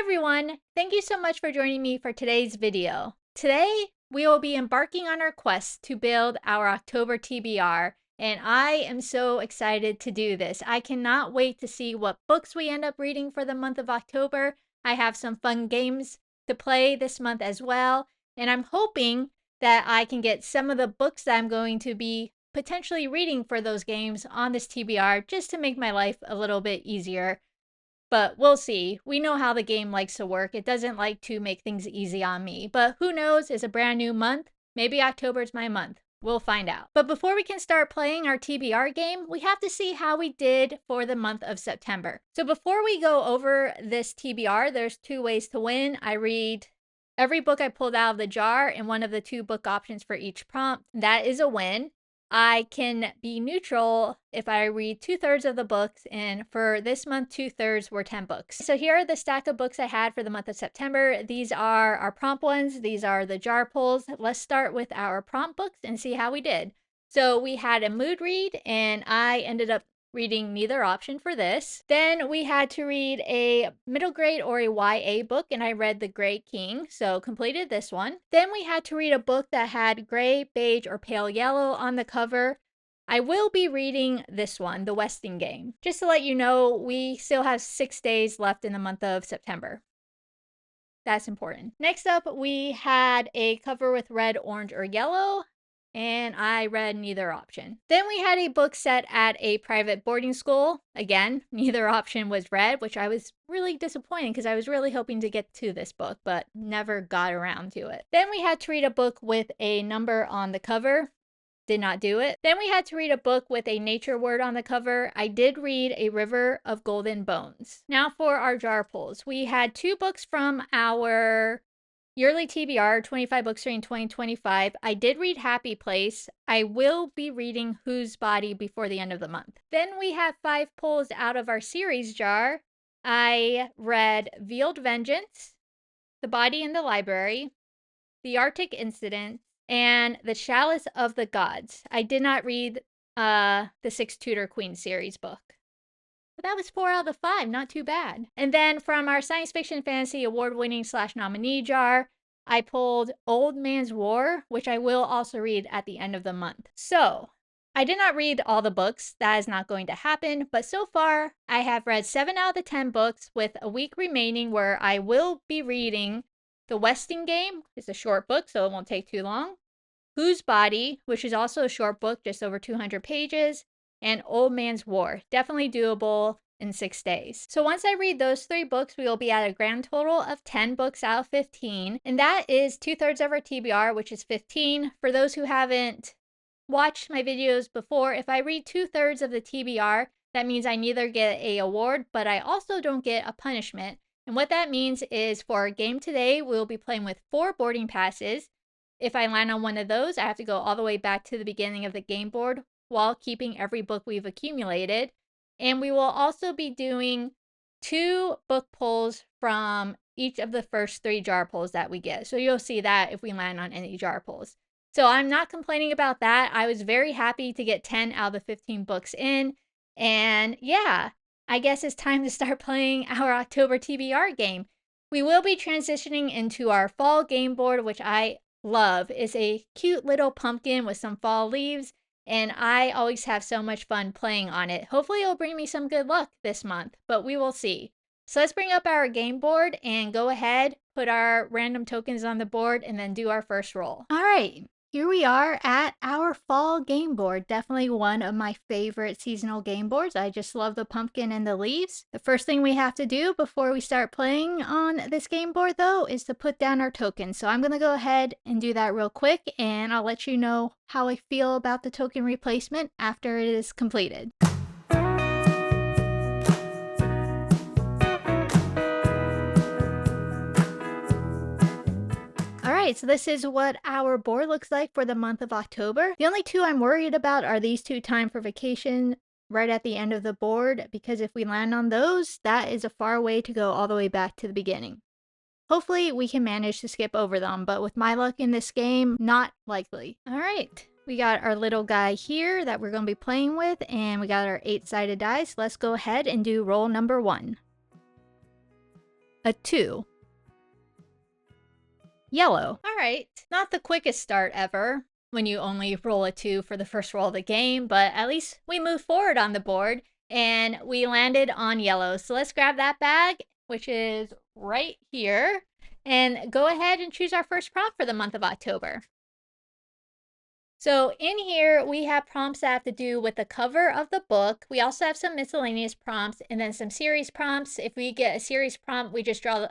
Hi everyone! Thank you so much for joining me for today's video. Today, we will be embarking on our quest to build our October TBR, and I am so excited to do this. I cannot wait to see what books we end up reading for the month of October. I have some fun games to play this month as well, and I'm hoping that I can get some of the books that I'm going to be potentially reading for those games on this TBR just to make my life a little bit easier. But we'll see. We know how the game likes to work. It doesn't like to make things easy on me. But who knows? It's a brand new month. Maybe October's my month. We'll find out. But before we can start playing our TBR game, we have to see how we did for the month of September. So before we go over this TBR, there's 2 ways to win. I read every book I pulled out of the jar and one of the 2 book options for each prompt. That is a win. I can be neutral if I read 2/3 of the books, and for this month, 2/3 were 10 books. So here are the stack of books I had for the month of September. These are our prompt ones. These are the jar pulls. Let's start with our prompt books and see how we did. So we had a mood read, and I ended up reading neither option for this. Then we had to read a middle grade or a YA book, and I read The Gray King, so completed this one. Then we had to read a book that had gray, beige, or pale yellow on the cover. I will be reading this one, The Westing Game. Just to let you know, we still have 6 days left in the month of September. That's important. Next up, we had a cover with red, orange, or yellow, and I read neither option. Then we had a book set at a private boarding school. Again, neither option was read, which I was really disappointed because I was really hoping to get to this book, but never got around to it. Then we had to read a book with a number on the cover. Did not do it. Then we had to read a book with a nature word on the cover. I did read A River of Golden Bones. Now for our jar pulls. We had 2 books from our yearly TBR, 25 books during 2025. I did read Happy Place. I will be reading Whose Body before the end of the month. Then we have 5 pulls out of our series jar. I read Veiled Vengeance, The Body in the Library, The Arctic Incident, and The Chalice of the Gods. I did not read the 6 Tudor Queen series book. But that was 4 out of 5, not too bad. And then from our science fiction fantasy award-winning / nominee jar, I pulled Old Man's War, which I will also read at the end of the month. So I did not read all the books. That is not going to happen. But so far, I have read 7 out of the 10 books with a week remaining where I will be reading The Westing Game. It's a short book, so it won't take too long. Whose Body, which is also a short book, just over 200 pages. And Old Man's War. Definitely doable in 6 days. So once I read those 3 books, we will be at a grand total of 10 books out of 15. And that is 2/3 of our TBR, which is 15. For those who haven't watched my videos before, if I read 2/3 of the TBR, that means I neither get a award, but I also don't get a punishment. And what that means is for our game today, we'll be playing with 4 boarding passes. If I land on one of those, I have to go all the way back to the beginning of the game board while keeping every book we've accumulated. And we will also be doing 2 book pulls from each of the first 3 jar pulls that we get. So you'll see that if we land on any jar pulls. So I'm not complaining about that. I was very happy to get 10 out of the 15 books in. And yeah, I guess it's time to start playing our October TBR game. We will be transitioning into our fall game board, which I love. It's a cute little pumpkin with some fall leaves. And I always have so much fun playing on it. Hopefully it'll bring me some good luck this month, but we will see. So let's bring up our game board and go ahead, put our random tokens on the board, and then do our first roll. All right, here we are at our fall game board. Definitely one of my favorite seasonal game boards. I just love the pumpkin and the leaves. The first thing we have to do before we start playing on this game board, though, is to put down our tokens. So I'm going to go ahead and do that real quick, and I'll let you know how I feel about the token replacement after it is completed. Alright, so this is what our board looks like for the month of October. The only 2 I'm worried about are these 2 Time for Vacation right at the end of the board, because if we land on those, that is a far way to go all the way back to the beginning. Hopefully we can manage to skip over them, but with my luck in this game, not likely. Alright, we got our little guy here that we're going to be playing with, and we got our 8-sided dice. Let's go ahead and do roll number 1. a 2. Yellow. All right, not the quickest start ever when you only roll a 2 for the first roll of the game, but at least we moved forward on the board and we landed on yellow. So let's grab that bag, which is right here, and go ahead and choose our first prompt for the month of October. So in here, we have prompts that have to do with the cover of the book. We also have some miscellaneous prompts and then some series prompts. If we get a series prompt, we just read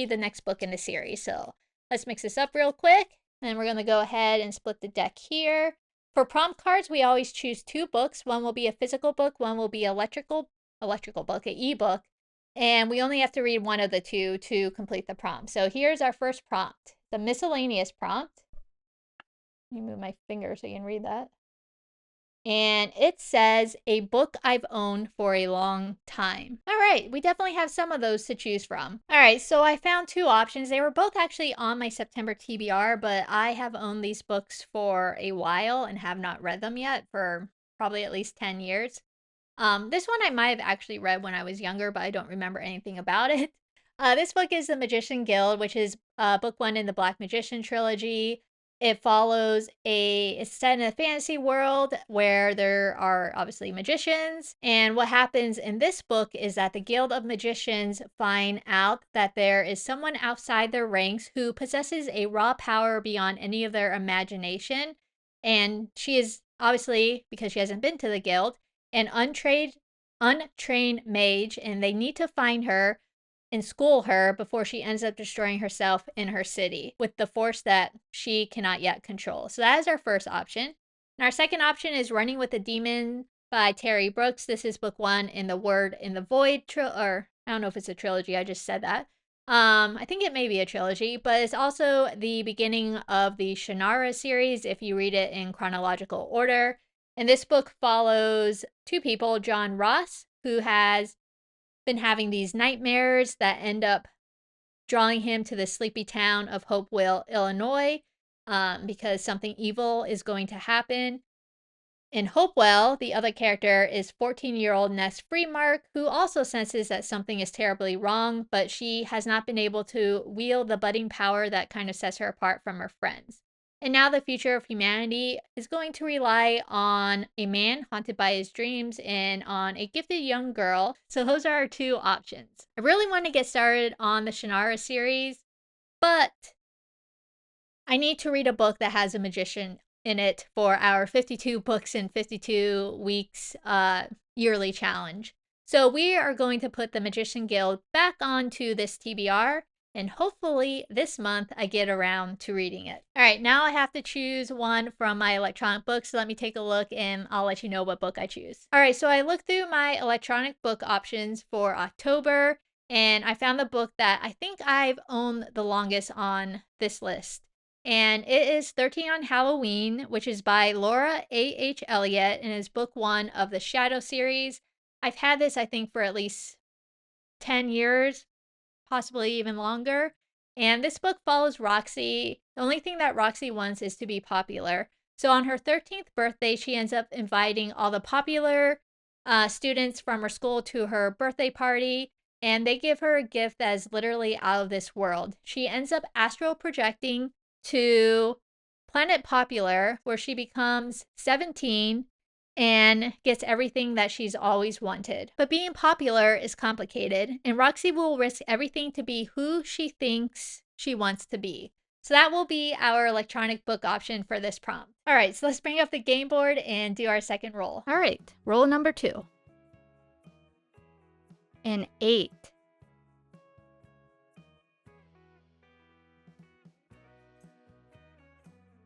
the next book in the series. So let's mix this up real quick. And we're going to go ahead and split the deck here. For prompt cards, we always choose 2 books. One will be a physical book, one will be electrical book, an ebook. And we only have to read one of the 2 to complete the prompt. So here's our first prompt, the miscellaneous prompt. Let me move my finger so you can read that. And it says, a book I've owned for a long time. All right, we definitely have some of those to choose from. All right, so I found 2 options. They were both actually on my September TBR, but I have owned these books for a while and have not read them yet for probably at least 10 years. This one I might have actually read when I was younger, but I don't remember anything about it. This book is The Magician Guild, which is book 1 in the Black Magician trilogy. It follows it's set in a fantasy world where there are obviously magicians. And what happens in this book is that the Guild of Magicians find out that there is someone outside their ranks who possesses a raw power beyond any of their imagination. And she is obviously, because she hasn't been to the guild, an untrained mage, and they need to find her and school her before she ends up destroying herself in her city with the force that she cannot yet control. So that is our first option. And our second option is Running with the Demon by Terry Brooks. This is book 1 in the Word in the Void or I don't know if it's a trilogy, I just said that. I think it may be a trilogy, but it's also the beginning of the Shannara series if you read it in chronological order. And this book follows 2 people, John Ross, who has been having these nightmares that end up drawing him to the sleepy town of Hopewell, Illinois, because something evil is going to happen. In Hopewell, the other character is 14-year-old Ness Freemark, who also senses that something is terribly wrong, but she has not been able to wield the budding power that kind of sets her apart from her friends. And now the future of humanity is going to rely on a man haunted by his dreams and on a gifted young girl. So those are our 2 options. I really want to get started on the Shannara series, but I need to read a book that has a magician in it for our 52 books in 52 weeks yearly challenge. So we are going to put the Magician Guild back onto this TBR, and hopefully this month I get around to reading it. All right, now I have to choose one from my electronic books. So let me take a look and I'll let you know what book I choose. All right, so I looked through my electronic book options for October, and I found the book that I think I've owned the longest on this list. And it is 13 on Halloween, which is by Laura A.H. Elliott and is book 1 of the Shadow series. I've had this, I think, for at least 10 years, possibly even longer. And this book follows Roxy. The only thing that Roxy wants is to be popular. So on her 13th birthday, she ends up inviting all the popular students from her school to her birthday party. And they give her a gift that is literally out of this world. She ends up astral projecting to Planet Popular, where she becomes 17 and gets everything that she's always wanted. But being popular is complicated, and Roxy will risk everything to be who she thinks she wants to be. So that will be our electronic book option for this prompt. All right, so let's bring up the game board and do our second roll. All right, roll number 2. An 8.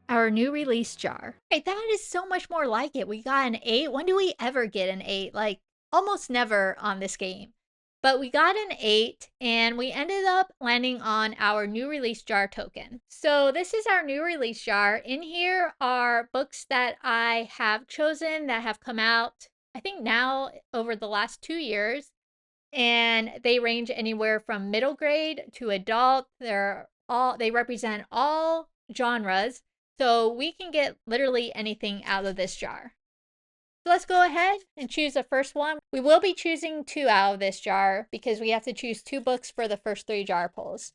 Our new release jar. Right, that is so much more like it. We got an 8. When do we ever get an 8? Like, almost never on this game. But we got an 8, and we ended up landing on our new release jar token. So this is our new release jar. In here are books that I have chosen that have come out, I think now over the last 2 years. And they range anywhere from middle grade to adult. They represent all genres. So we can get literally anything out of this jar. So let's go ahead and choose the first one. We will be choosing 2 out of this jar because we have to choose 2 books for the first 3 jar pulls.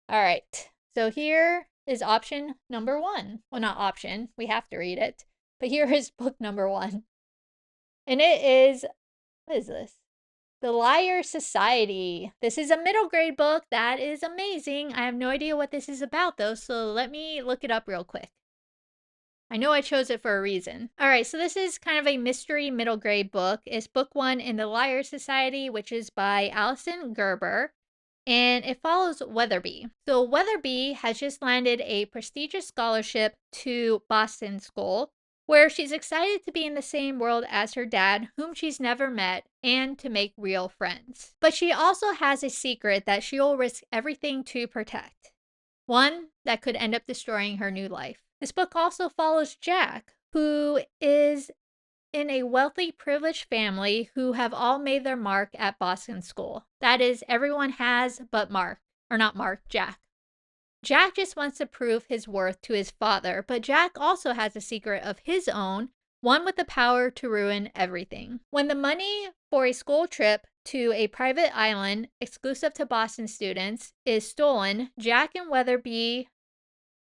All right. So here is option number 1. Well, not option. We have to read it. But here is book number 1. And it is, what is this? The Liar Society. This is a middle grade book. That is amazing. I have no idea what this is about though, so let me look it up real quick. I know I chose it for a reason. All right, so this is kind of a mystery middle grade book. It's book 1 in The Liar Society, which is by Allison Gerber, and it follows Weatherby. So Weatherby has just landed a prestigious scholarship to Boston School, where she's excited to be in the same world as her dad, whom she's never met, and to make real friends. But she also has a secret that she'll risk everything to protect. One that could end up destroying her new life. This book also follows Jack, who is in a wealthy, privileged family who have all made their mark at Boston School. That is, everyone has but Mark. Or not Mark, Jack. Jack just wants to prove his worth to his father, but Jack also has a secret of his own, one with the power to ruin everything. When the money for a school trip to a private island exclusive to Boston students is stolen, Jack and Weatherby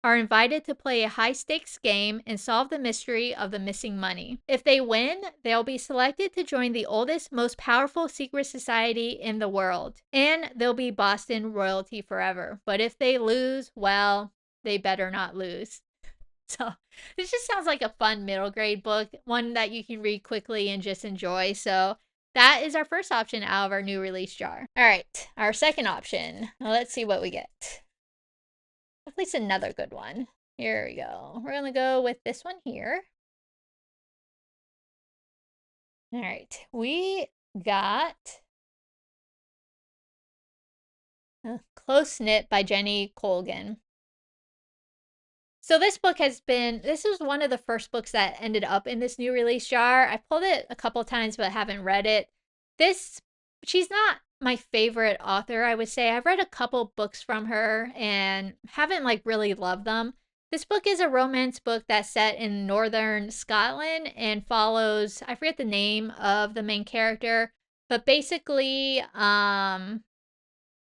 are invited to play a high-stakes game and solve the mystery of the missing money. If they win, they'll be selected to join the oldest, most powerful secret society in the world, and they'll be Boston royalty forever. But if they lose, well, they better not lose. So this just sounds like a fun middle grade book, one that you can read quickly and just enjoy. So that is our first option out of our new release jar. All right, our second option. Now let's see what we get. At least another good one. Here we go. We're going to go with this one here. All right. We got Close Knit by Jenny Colgan. So this book this was one of the first books that ended up in this new release jar. I pulled it a couple times, but haven't read it. She's not my favorite author, I would say. I've read a couple books from her and haven't really loved them. This book is a romance book that's set in northern Scotland and follows, I forget the name of the main character, but basically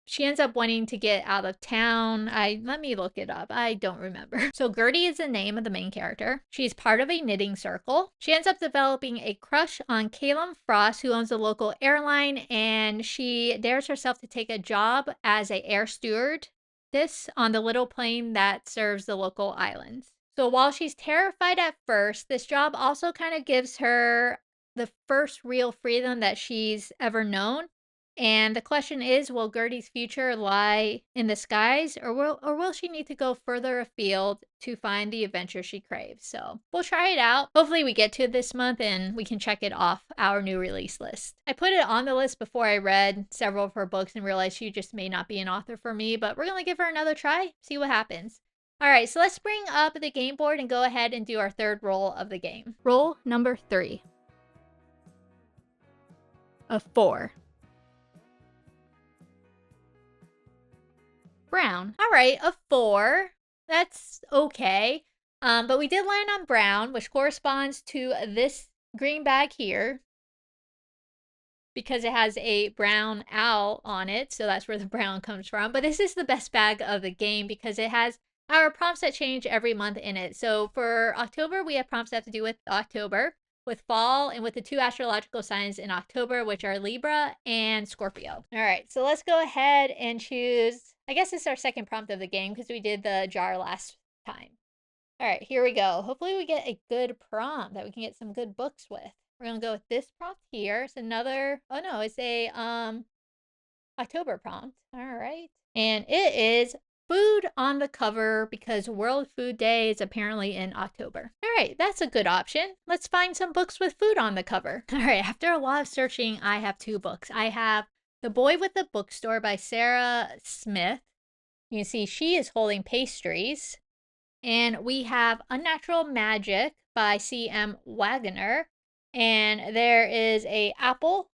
she ends up wanting to get out of town. Let me look it up. I don't remember. So Gertie is the name of the main character. She's part of a knitting circle. She ends up developing a crush on Caleb Frost, who owns a local airline, and she dares herself to take a job as an air stewardess on the little plane that serves the local islands. So while she's terrified at first, this job also kind of gives her the first real freedom that she's ever known. And the question is, will Gertie's future lie in the skies, or will she need to go further afield to find the adventure she craves? So we'll try it out. Hopefully we get to it this month and we can check it off our new release list. I put it on the list before I read several of her books and realized she just may not be an author for me, but we're going to give her another try, see what happens. All right, so let's bring up the game board and go ahead and do our third roll of the game. Roll number 3. A 4. Brown. All right, a 4. That's okay. But we did land on brown, which corresponds to this green bag here because it has a brown owl on it. So that's where the brown comes from. But this is the best bag of the game because it has our prompts that change every month in it. So for October, we have prompts that have to do with October, with fall, and with the 2 astrological signs in October, which are Libra and Scorpio. All right, so let's go ahead and choose, I guess this is our second prompt of the game because we did the jar last time. All right, here we go. Hopefully we get a good prompt that we can get some good books with. We're going to go with this prompt here. It's another, oh no, it's a October prompt. All right. And it is food on the cover because World Food Day is apparently in October. All right, that's a good option. Let's find some books with food on the cover. All right, after a lot of searching, I have 2 books. I have The Boy with the Bookstore by Sarah Smith. You can see she is holding pastries. And we have Unnatural Magic by C.M. Wagner. And there is a apple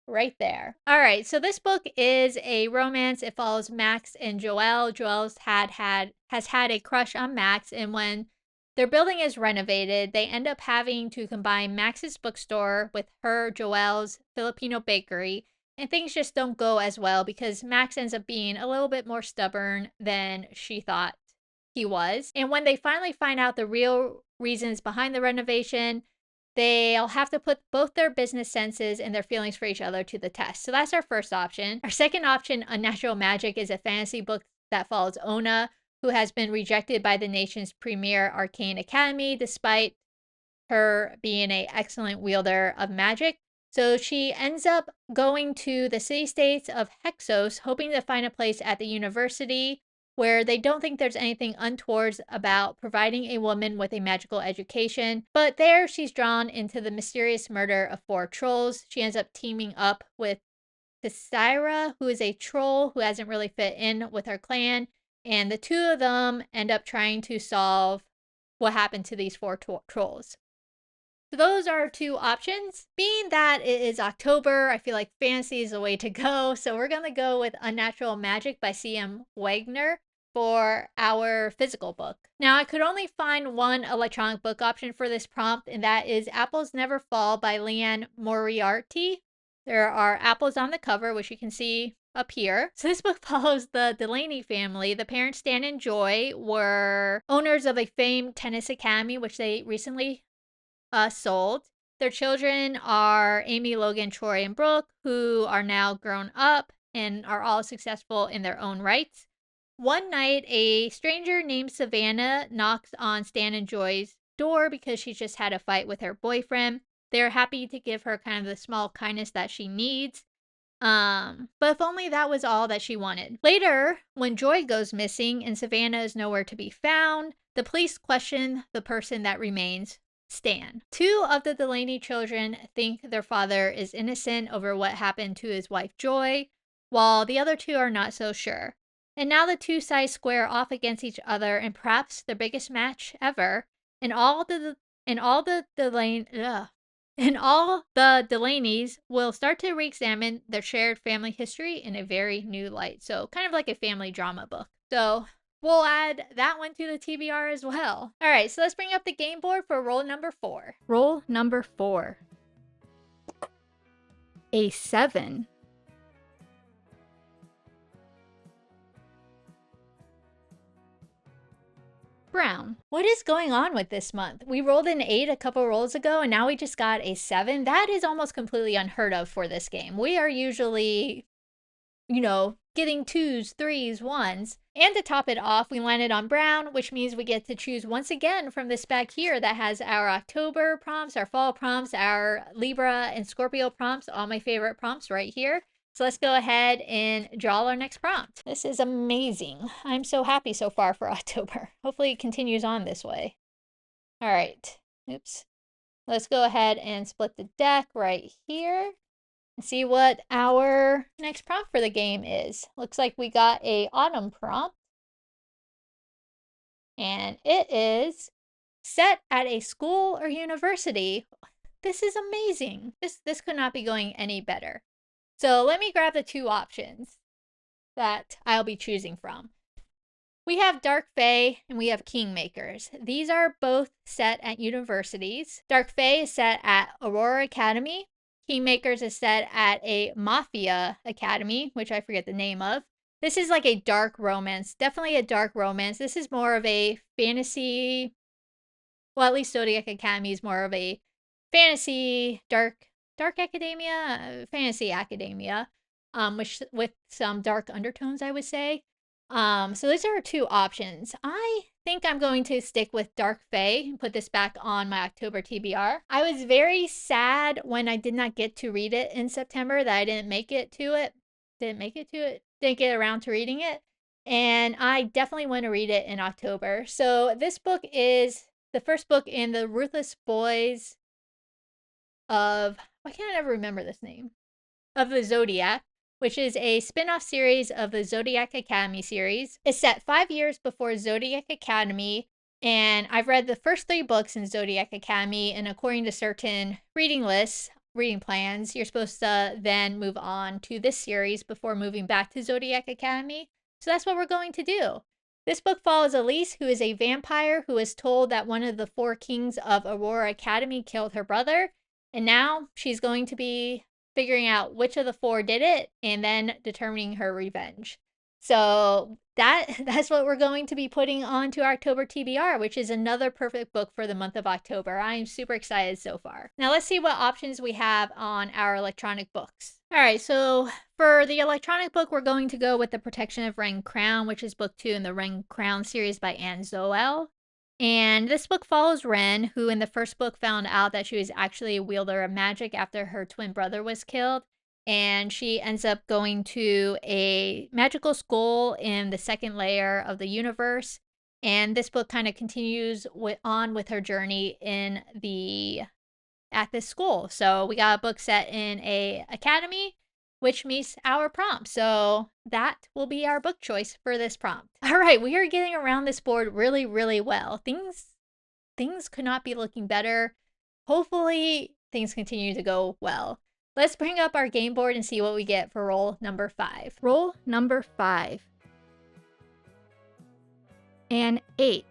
right there. All right, so this book is a romance. It follows Max and Joelle. Joelle has had a crush on Max, and when Their building is renovated. They end up having to combine Max's bookstore with her, Joelle's Filipino bakery, and things just don't go as well because Max ends up being a little bit more stubborn than she thought he was. And when they finally find out the real reasons behind the renovation, they'll have to put both their business senses and their feelings for each other to the test. So that's our first option. Our second option, Unnatural Magic, is a fantasy book that follows Ona, who has been rejected by the nation's premier arcane academy despite her being an excellent wielder of magic. So she ends up going to the city-states of Hexos, hoping to find a place at the university where they don't think there's anything untoward about providing a woman with a magical education. But there she's drawn into the mysterious murder of 4 trolls. She ends up teaming up with Tessira, who is a troll who hasn't really fit in with her clan. And the two of them end up trying to solve what happened to these 4 trolls. So those are our 2 options. Being that it is October, I feel like fantasy is the way to go. So we're going to go with Unnatural Magic by C.M. Wagner for our physical book. Now, I could only find one electronic book option for this prompt, and that is Apples Never Fall by Leanne Moriarty. There are apples on the cover, which you can see up here. So this book follows the Delaney family. The parents, Stan and Joy, were owners of a famed tennis academy, which they recently sold. Their children are Amy, Logan, Troy, and Brooke, who are now grown up and are all successful in their own rights. One night, a stranger named Savannah knocks on Stan and Joy's door because she's just had a fight with her boyfriend. They're happy to give her kind of the small kindness that she needs. But if only that was all that she wanted. Later, when Joy goes missing and Savannah is nowhere to be found, the police question the person that remains, Stan. 2 of the Delaney children think their father is innocent over what happened to his wife Joy, while the other 2 are not so sure. And now the 2 sides square off against each other in perhaps their biggest match ever, and all the Delaneys will start to re-examine their shared family history in a very new light. So kind of like a family drama book. So we'll add that one to the TBR as well. All right, so let's bring up the game board for roll number 4. Roll number 4. A 7. Brown. What is going on with this month? We rolled an 8 a couple rolls ago, and now we just got a 7. That is almost completely unheard of for this game. We are usually, getting 2s, 3s, 1s. And to top it off, we landed on brown, which means we get to choose once again from this bag here that has our October prompts, our fall prompts, our Libra and Scorpio prompts, all my favorite prompts right here. So let's go ahead and draw our next prompt. This is amazing. I'm so happy so far for October. Hopefully it continues on this way. All right. Oops. Let's go ahead and split the deck right here and see what our next prompt for the game is. Looks like we got a autumn prompt. And it is set at a school or university. This is amazing. This could not be going any better. So let me grab the 2 options that I'll be choosing from. We have Dark Fae and we have Kingmakers. These are both set at universities. Dark Fae is set at Aurora Academy. Kingmakers is set at a Mafia Academy, which I forget the name of. This is like a dark romance, definitely a dark romance. This is more of a fantasy, well, at least Zodiac Academy is more of a fantasy, dark academia, fantasy academia, which with some dark undertones, I would say. So those are our 2 options. I think I'm going to stick with Dark Fae and put this back on my October TBR. I was very sad when I did not get to read it in September, that I didn't make it to it. Didn't get around to reading it. And I definitely want to read it in October. So this book is the first book in the Ruthless Boys of, why can't I ever remember this name? Of the Zodiac, which is a spin-off series of the Zodiac Academy series. It's set 5 years before Zodiac Academy, and I've read the first 3 books in Zodiac Academy, and according to certain reading lists, reading plans, you're supposed to then move on to this series before moving back to Zodiac Academy. So that's what we're going to do. This book follows Elise, who is a vampire who is told that one of the 4 kings of Aurora Academy killed her brother. And now she's going to be figuring out which of the 4 did it and then determining her revenge. So that's what we're going to be putting on to our October TBR, which is another perfect book for the month of October. I am super excited so far. Now let's see what options we have on our electronic books. All right, so for the electronic book, we're going to go with The Protection of Ren Crown, which is book 2 in the Ren Crown series by Anne Zoel. And this book follows Ren, who in the first book found out that she was actually a wielder of magic after her twin brother was killed. And she ends up going to a magical school in the second layer of the universe. And this book kind of continues on with her journey at this school. So we got a book set in a academy, which meets our prompt. So that will be our book choice for this prompt. All right, we are getting around this board really, really well. Things could not be looking better. Hopefully things continue to go well. Let's bring up our game board and see what we get for roll number 5. Roll number 5. An 8.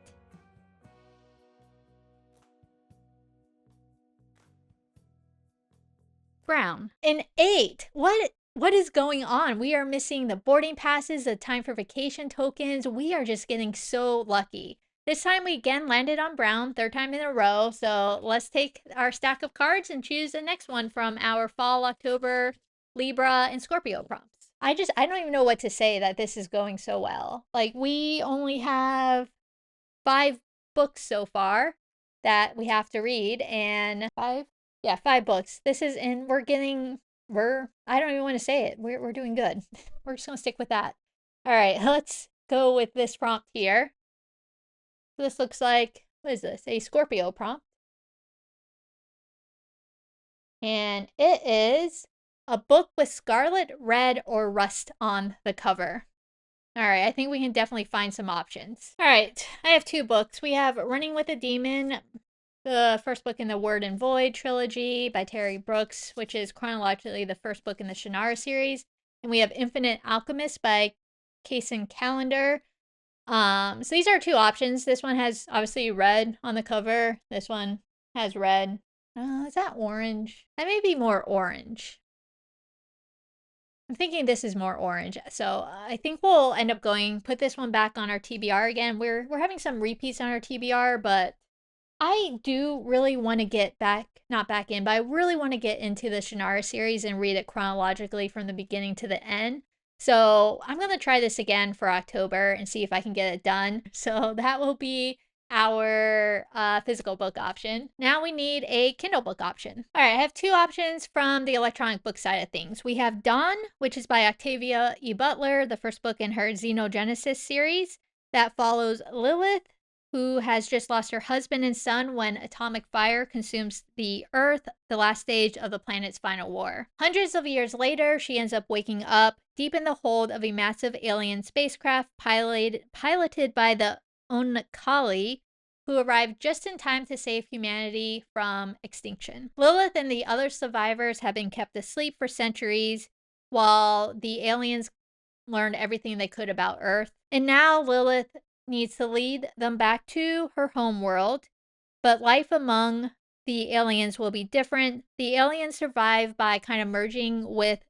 Brown. An 8. What is going on? We are missing the boarding passes, the time for vacation tokens. We are just getting so lucky. This time we again landed on brown, 3rd time in a row. So let's take our stack of cards and choose the next one from our fall, October, Libra, and Scorpio prompts. I don't even know what to say that this is going so well. Like, we only have 5 books so far that we have to read, and 5 books. This is, and I don't even want to say it. We're doing good. We're just gonna stick with that. All right, let's go with this prompt here. This looks like, what is this? A Scorpio prompt. And it is a book with scarlet, red, or rust on the cover. All right, I think we can definitely find some options. All right, I have 2 books. We have Running with a Demon, the first book in the Word and Void trilogy by Terry Brooks, which is chronologically the first book in the Shannara series. And we have Infinite Alchemist by Kaysen Callender. So these are 2 options. This one has obviously red on the cover. This one has red. Is that orange? That may be more orange. I'm thinking this is more orange. So I think we'll end up put this one back on our TBR again. We're having some repeats on our TBR, but I do really want to get not back in, but I really want to get into the Shannara series and read it chronologically from the beginning to the end. So I'm going to try this again for October and see if I can get it done. So that will be our physical book option. Now we need a Kindle book option. All right, I have 2 options from the electronic book side of things. We have Dawn, which is by Octavia E. Butler, the first book in her Xenogenesis series that follows Lilith, who has just lost her husband and son when atomic fire consumes the Earth, the last stage of the planet's final war. Hundreds of years later, she ends up waking up deep in the hold of a massive alien spacecraft piloted by the Onkali, who arrived just in time to save humanity from extinction. Lilith and the other survivors have been kept asleep for centuries while the aliens learned everything they could about Earth. And now Lilith needs to lead them back to her home world, but life among the aliens will be different. The aliens survive by kind of merging with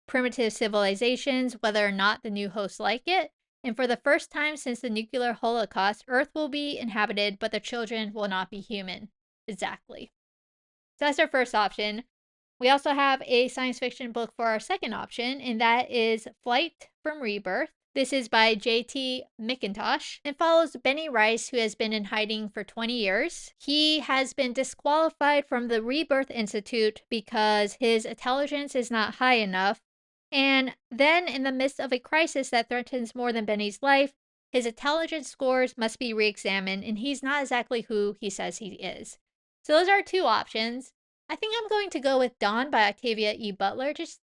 primitive civilizations, whether or not the new hosts like it. And for the first time since the nuclear holocaust, Earth will be inhabited, but the children will not be human. Exactly. So that's our first option. We also have a science fiction book for our second option, and that is Flight from Rebirth. This is by J.T. McIntosh and follows Benny Rice, who has been in hiding for 20 years. He has been disqualified from the Rebirth Institute because his intelligence is not high enough. And then, in the midst of a crisis that threatens more than Benny's life, his intelligence scores must be re-examined, and he's not exactly who he says he is. So those are 2 options. I think I'm going to go with Dawn by Octavia E. Butler. This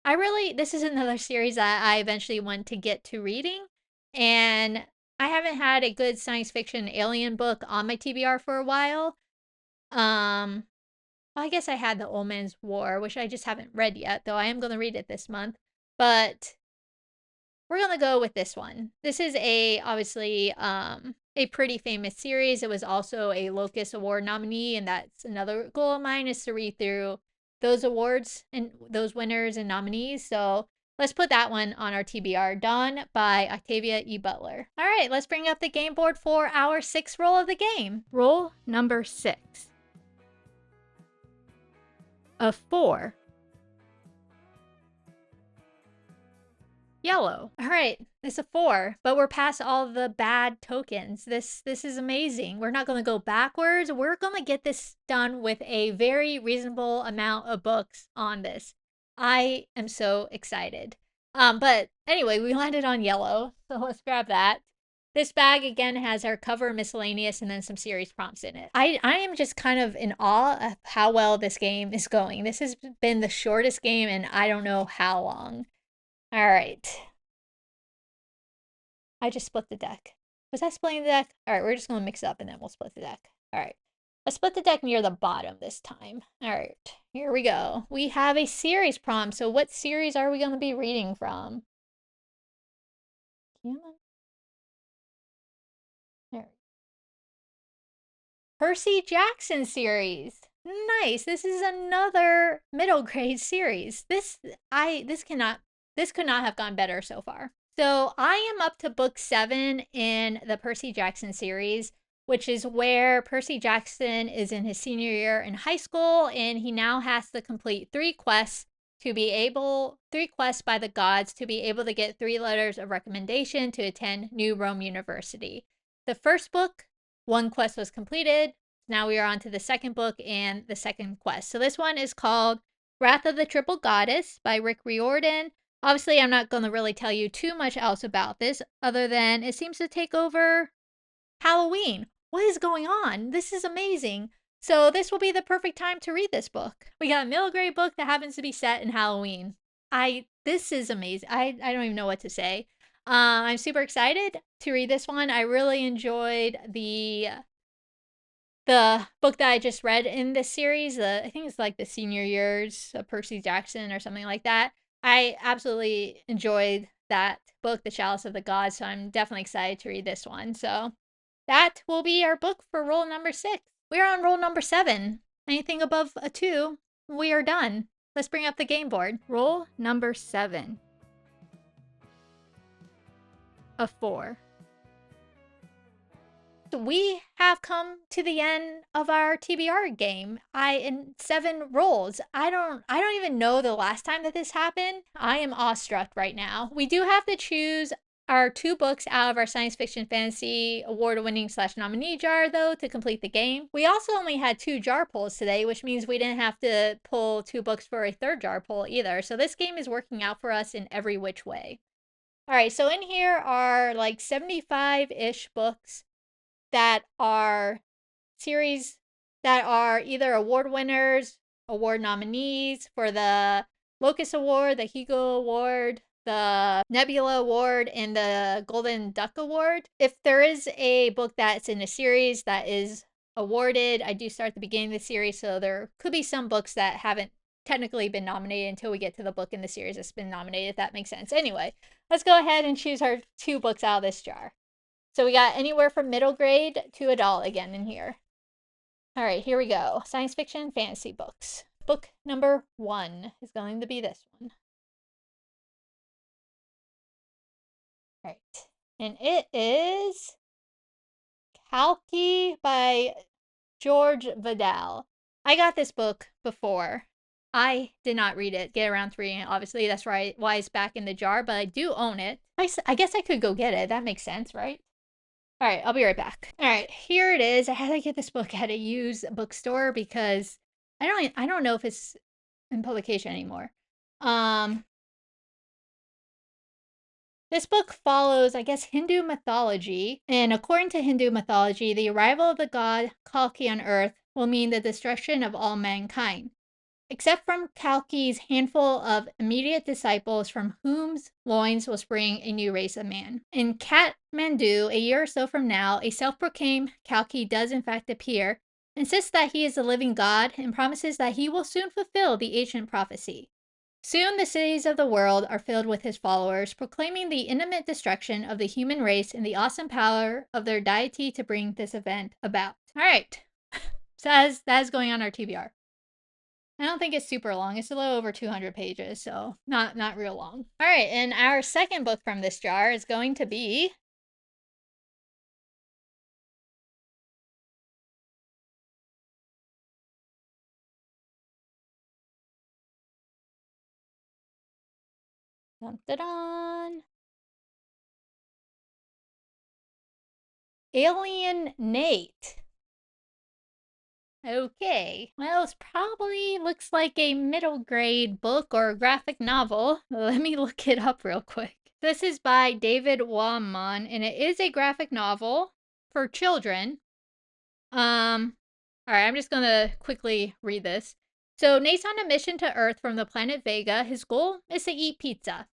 is another series that I eventually want to get to reading. And I haven't had a good science fiction alien book on my TBR for a while. Well, I guess I had The Old Man's War, which I just haven't read yet, though I am going to read it this month. But we're going to go with this one. This is obviously a pretty famous series. It was also a Locus Award nominee, and that's another goal of mine, is to read through those awards and those winners and nominees. So let's put that one on our TBR. Dawn by Octavia E. Butler. All right, let's bring up the game board for our 6th roll of the game. Roll number 6. A 4. Yellow. All right, it's a 4, but we're past all the bad tokens. This is amazing. We're not going to go backwards. We're going to get this done with a very reasonable amount of books on this. I am so excited. But anyway, we landed on yellow, so let's grab that. This bag again has our cover, miscellaneous, and then some series prompts in it. I am just kind of in awe of how well this game is going. This has been the shortest game in I don't know how long. All right. I just split the deck. Was I splitting the deck? All right, we're just going to mix it up and then we'll split the deck. All right. Let's split the deck near the bottom this time. All right, here we go. We have a series prompt. So what series are we going to be reading from? There. Percy Jackson series. Nice. This is another middle grade series. This could not have gone better so far. So I am up to book 7 in the Percy Jackson series, which is where Percy Jackson is in his senior year in high school, and he now has to complete 3 quests by the gods to be able to get 3 letters of recommendation to attend New Rome University. The first book, 1 quest was completed. Now we are on to the second book and the second quest. So this one is called Wrath of the Triple Goddess by Rick Riordan. Obviously, I'm not going to really tell you too much else about this other than it seems to take over Halloween. What is going on? This is amazing. So this will be the perfect time to read this book. We got a middle grade book that happens to be set in Halloween. This is amazing. I don't even know what to say. I'm super excited to read this one. I really enjoyed the book that I just read in this series. I think it's like the senior years of Percy Jackson or something like that. I absolutely enjoyed that book, The Chalice of the Gods, so I'm definitely excited to read this one. So that will be our book for roll number 6. We are on roll number 7. Anything above a 2, we are done. Let's bring up the game board. Roll number 7. A 4. We have come to the end of our TBR game. In 7 rolls. I don't even know the last time that this happened. I am awestruck right now. We do have to choose our 2 books out of our science fiction fantasy award-winning / nominee jar though to complete the game. We also only had 2 jar pulls today, which means we didn't have to pull 2 books for a 3rd jar pull either. So this game is working out for us in every which way. All right, so in here are like 75-ish books that are series that are either award winners, award nominees for the Locus Award, the Hugo Award, the Nebula Award, and the Golden Duck Award. If there is a book that's in a series that is awarded, I do start at the beginning of the series, so there could be some books that haven't technically been nominated until we get to the book in the series that's been nominated, if that makes sense. Anyway, let's go ahead and choose our 2 books out of this jar. So we got anywhere from middle grade to adult again in here. All right, here we go. Science fiction, fantasy books. Book number 1 is going to be this one. All right, and it is Kalki by George Vidal. I got this book before. I did not read it, get around to reading it. Obviously, that's why it's back in the jar, but I do own it. I guess I could go get it. That makes sense, right? All right, I'll be right back. All right, here it is. I had to get this book at a used bookstore because I don't know if it's in publication anymore. This book follows, I guess, Hindu mythology. And according to Hindu mythology, the arrival of the god Kalki on Earth will mean the destruction of all mankind, except from Kalki's handful of immediate disciples from whose loins will spring a new race of man. In Kathmandu, a year or so from now, a self-proclaimed Kalki does in fact appear, insists that he is the living god, and promises that he will soon fulfill the ancient prophecy. Soon the cities of the world are filled with his followers, proclaiming the imminent destruction of the human race and the awesome power of their deity to bring this event about. All right. So that is going on our TBR. I don't think it's super long. It's a little over 200 pages, so not real long. All right, and our second book from this jar is going to be dun, dun, dun, Alien Nate. Okay. Well, it probably looks like a middle grade book or a graphic novel. Let me look it up real quick. This is by David Wamon, and it is a graphic novel for children. All right, I'm just gonna quickly read this. So, Nate's on a mission to Earth from the planet Vega. His goal is to eat pizza.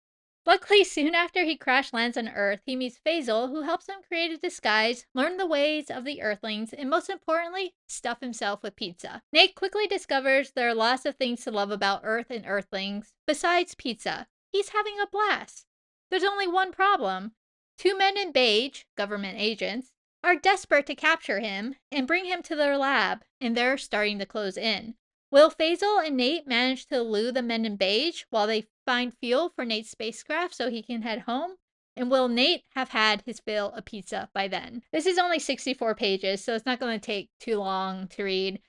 Luckily, soon after he crash lands on Earth, he meets Faisal, who helps him create a disguise, learn the ways of the Earthlings, and most importantly, stuff himself with pizza. Nate quickly discovers there are lots of things to love about Earth and Earthlings, besides pizza. He's having a blast. There's only one problem. Two men in beige, government agents, are desperate to capture him and bring him to their lab, and they're starting to close in. Will Faisal and Nate manage to elude the men in beige while they find fuel for Nate's spacecraft so he can head home? And will Nate have had his fill of pizza by then? This is only 64 pages, so it's not going to take too long to read.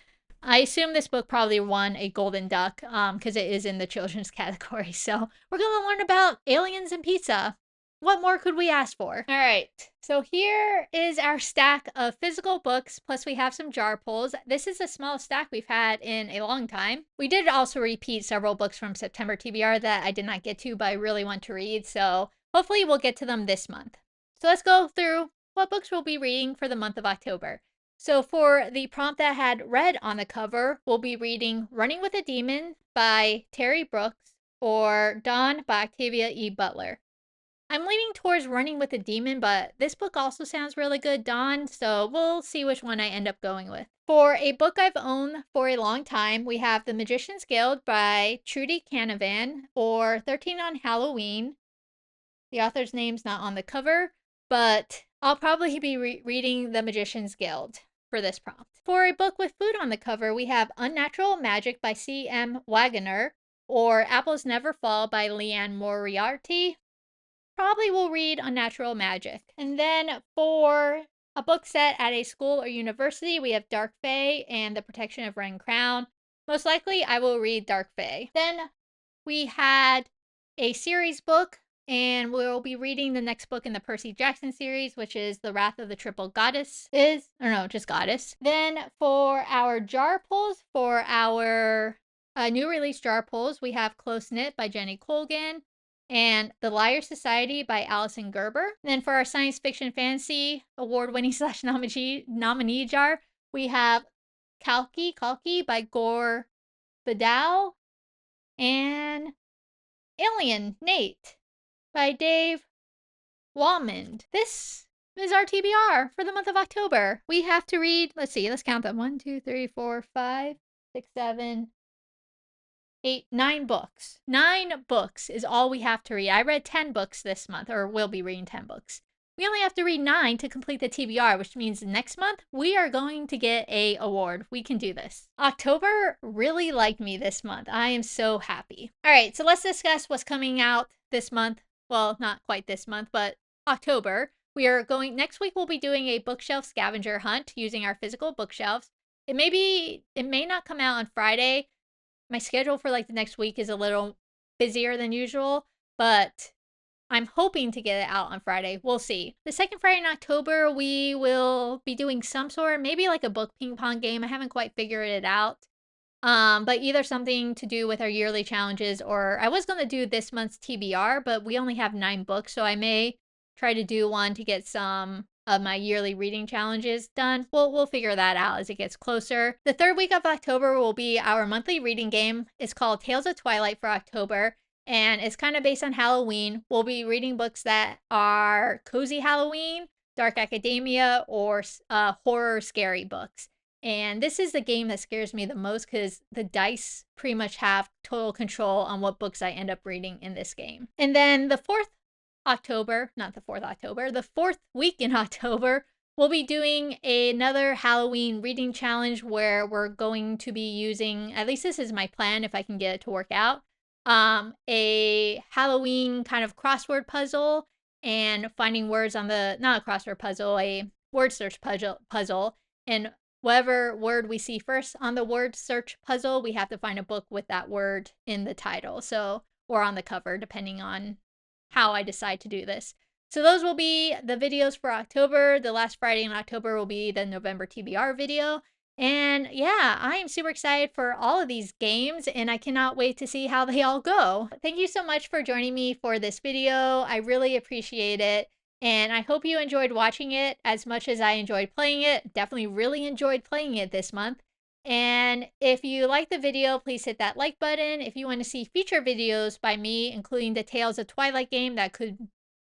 I assume this book probably won a Golden Duck because it is in the children's category. So we're going to learn about aliens and pizza. What more could we ask for? All right, so here is our stack of physical books, plus we have some jar pulls. This is the smallest stack we've had in a long time. We did also repeat several books from September TBR that I did not get to, but I really want to read, so hopefully we'll get to them this month. So let's go through what books we'll be reading for the month of October. So for the prompt that had red on the cover, we'll be reading Running with a Demon by Terry Brooks or Dawn by Octavia E. Butler. I'm leaning towards Running with a Demon, but this book also sounds really good, Dawn, so we'll see which one I end up going with. For a book I've owned for a long time, we have The Magician's Guild by Trudy Canavan or 13 on Halloween. The author's name's not on the cover, but I'll probably be reading The Magician's Guild for this prompt. For a book with food on the cover, we have Unnatural Magic by C.M. Wagoner or Apples Never Fall by Leanne Moriarty. Probably will read Unnatural Magic. And then for a book set at a school or university, we have Dark Fae and The Protection of Ren Crown. Most likely, I will read Dark Fae. Then we had a series book, and we'll be reading the next book in the Percy Jackson series, which is The Wrath of the Triple Goddess. Just Goddess. Then for our jar pulls, for our new release jar pulls, we have Close Knit by Jenny Colgan and The Liar Society by Allison Gerber. And then for our science fiction fantasy award-winning / nominee jar, we have Kalki by Gore Vidal and Alien Nate by Dave Walmond. This is our TBR for the month of October. We have to read, let's count them. 1, 2, 3, 4, 5, 6, 7, 8, 9 books. 9 books is all we have to read. I read 10 books this month, or will be reading 10 books. We only have to read 9 to complete the TBR, which means next month we are going to get a award. We can do this. October really liked me this month. I am so happy. All right, so let's discuss what's coming out this month. Well, not quite this month, but October. Next week we'll be doing a bookshelf scavenger hunt using our physical bookshelves. It may not come out on Friday. My schedule for the next week is a little busier than usual, but I'm hoping to get it out on Friday. We'll see. The second Friday in October, we will be doing some sort, maybe like a book ping pong game. I haven't quite figured it out. But either something to do with our yearly challenges, or I was going to do this month's TBR, but we only have 9 books, so I may try to do one to get some of my yearly reading challenges done. We'll figure that out as it gets closer. The third week of October will be our monthly reading game. It's called Tales of Twilight for October, and it's kind of based on Halloween. We'll be reading books that are cozy Halloween, dark academia, or horror scary books. And this is the game that scares me the most because the dice pretty much have total control on what books I end up reading in this game. And then the 4th October, not the 4th October, the 4th week in October, we'll be doing another Halloween reading challenge where we're going to be using, at least this is my plan if I can get it to work out, a Halloween kind of crossword puzzle and finding words on the, not a crossword puzzle, a word search puzzle. And whatever word we see first on the word search puzzle, we have to find a book with that word in the title. So, or on the cover, depending on how I decide to do this. So those will be the videos for October. The last Friday in October will be the November TBR video. And yeah, I am super excited for all of these games and I cannot wait to see how they all go. Thank you so much for joining me for this video. I really appreciate it. And I hope you enjoyed watching it as much as I enjoyed playing it. Definitely really enjoyed playing it this month. And if you like the video, please hit that like button. If you want to see future videos by me, including the Tales of Twilight game that could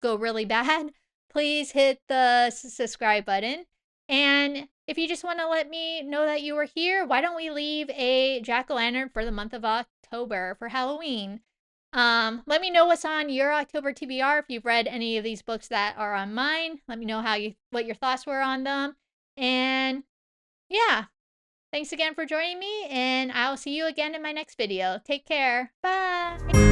go really bad, please hit the subscribe button. And if you just want to let me know that you were here, why don't we leave a jack-o'-lantern for the month of October for Halloween? Let me know what's on your October TBR if you've read any of these books that are on mine. Let me know what your thoughts were on them. And yeah, thanks again for joining me, and I'll see you again in my next video. Take care. Bye.